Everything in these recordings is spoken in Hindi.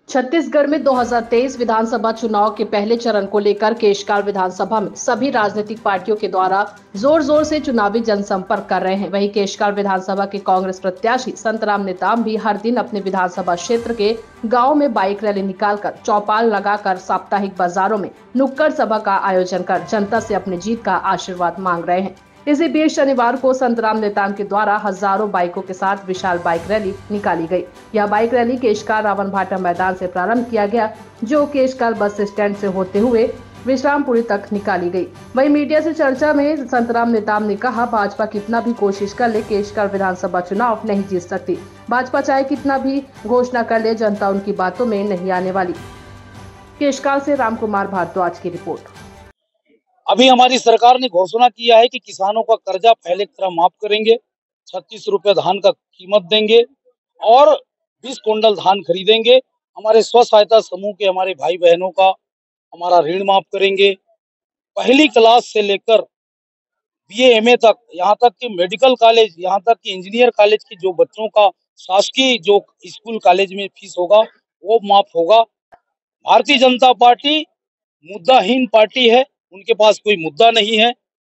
छत्तीसगढ़ में 2023 विधानसभा चुनाव के पहले चरण को लेकर केशकाल विधानसभा में सभी राजनीतिक पार्टियों के द्वारा जोर जोर से चुनावी जनसंपर्क कर रहे हैं। वहीं केशकाल विधानसभा के कांग्रेस प्रत्याशी संतराम नेताम भी हर दिन अपने विधानसभा क्षेत्र के गांव में बाइक रैली निकालकर चौपाल लगाकर साप्ताहिक बाजारों में नुक्कड़ सभा का आयोजन कर जनता से अपनी जीत का आशीर्वाद मांग रहे हैं। इसी बीच शनिवार को संतराम नेताम के द्वारा हजारों बाइकों के साथ विशाल बाइक रैली निकाली गई। यह बाइक रैली केशकाल रावण भाटा मैदान से प्रारंभ किया गया, जो केशकाल बस स्टैंड से होते हुए विश्रामपुरी तक निकाली गई। वहीं मीडिया से चर्चा में संतराम नेताम ने कहा, भाजपा कितना भी कोशिश कर ले केशकाल विधानसभा चुनाव नहीं जीत सकती। भाजपा चाहे कितना भी घोषणा कर ले, जनता उनकी बातों में नहीं आने वाली। केशकाल से रामकुमार भारद्वाज की रिपोर्ट। अभी हमारी सरकार ने घोषणा किया है कि किसानों का कर्जा पहले की तरह माफ करेंगे, 36 रुपए धान का कीमत देंगे और 20 कुंटल धान खरीदेंगे। हमारे स्व सहायता समूह के हमारे भाई बहनों का हमारा ऋण माफ करेंगे। पहली क्लास से लेकर BA MA तक, यहाँ तक कि मेडिकल कॉलेज, यहाँ तक कि इंजीनियर कॉलेज की जो बच्चों का शासकीय जो स्कूल कॉलेज में फीस होगा वो माफ होगा। भारतीय जनता पार्टी मुद्दाहीन पार्टी है, उनके पास कोई मुद्दा नहीं है,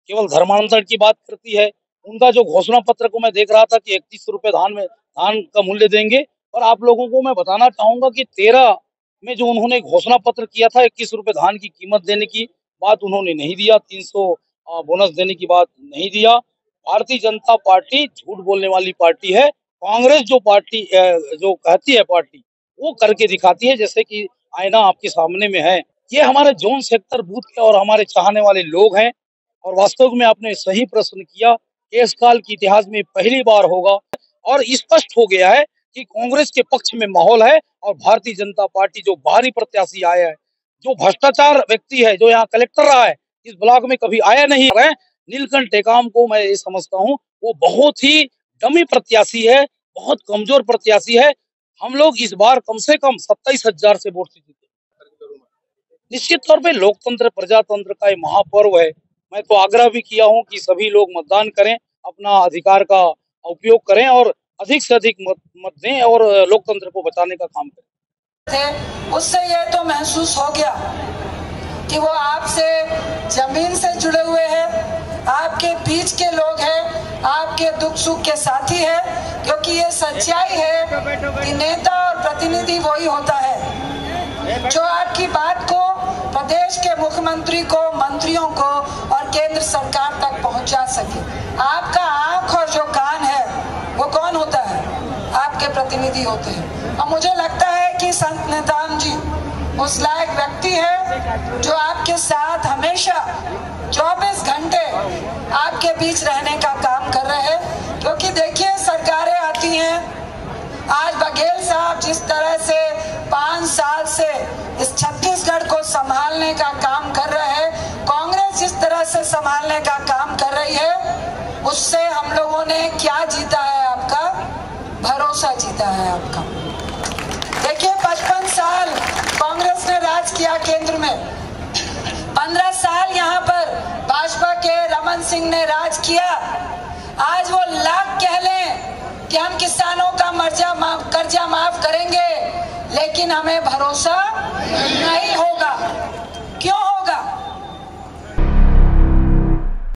केवल धर्मांतरण की बात करती है। उनका जो घोषणा पत्र को मैं देख रहा था कि 31 रुपए धान का मूल्य देंगे, और आप लोगों को मैं बताना चाहूंगा कि 13 में जो उन्होंने घोषणा पत्र किया था 21 रुपए धान की कीमत देने की बात उन्होंने नहीं दिया, 300 बोनस देने की बात नहीं दिया। भारतीय जनता पार्टी झूठ बोलने वाली पार्टी है। कांग्रेस जो पार्टी जो कहती है पार्टी, वो करके दिखाती है, जैसे कि आईना आपके सामने में है। ये हमारे जोन सेक्टर बूथ के और हमारे चाहने वाले लोग हैं। और वास्तव में आपने सही प्रश्न किया, केशकाल के इतिहास में पहली बार होगा और स्पष्ट हो गया है कि कांग्रेस के पक्ष में माहौल है और भारतीय जनता पार्टी जो बाहरी प्रत्याशी आया है, जो भ्रष्टाचार व्यक्ति है, जो यहाँ कलेक्टर रहा है, इस ब्लॉक में कभी आया नहीं है, नीलकंठ टेकाम को मैं ये समझता हूँ वो बहुत ही डमी प्रत्याशी है, बहुत कमजोर प्रत्याशी है। हम लोग इस बार कम से कम 27,000 से वोट जीते। निश्चित तौर पे लोकतंत्र प्रजातंत्र का ये महापर्व है। मैं तो आग्रह भी किया हूं कि सभी लोग मतदान करें, अपना अधिकार का उपयोग करें और अधिक से अधिक मत दें और लोकतंत्र को बचाने का काम करें। उससे ये तो महसूस हो गया कि वो आपसे जमीन से जुड़े हुए हैं, आपके बीच के लोग हैं, आपके दुख सुख के साथी हैं, क्योंकि ये सच्चाई है कि नेता और प्रतिनिधि वही होता है जो आपकी बात को प्रदेश के मुख्यमंत्री को, मंत्रियों को और केंद्र सरकार तक पहुंचा सके। आपका आंख और जो कान है वो कौन होता है? आपके प्रतिनिधि होते हैं। और मुझे लगता है कि संत नेताम जी उस लायक व्यक्ति है जो आपके साथ हमेशा 24 घंटे आपके बीच रहने का काम कर रहे हैं। क्योंकि देखिए, सरकारें आती हैं, आज बघेल साहब जिस तरह से 5 साल से इस छत्तीसगढ़ को संभालने का काम कर रहे हैं, कांग्रेस जिस तरह से संभालने का काम कर रही है, उससे हम लोगों ने क्या जीता है? आपका भरोसा जीता है आपका। देखिए, 55 साल कांग्रेस ने राज किया केंद्र में, 15 साल यहाँ पर भाजपा के रमन सिंह ने राज किया। आज वो लाख कह लें कि हम किसानों का कर्जा माफ करेंगे, लेकिन हमें भरोसा नहीं होगा। क्यों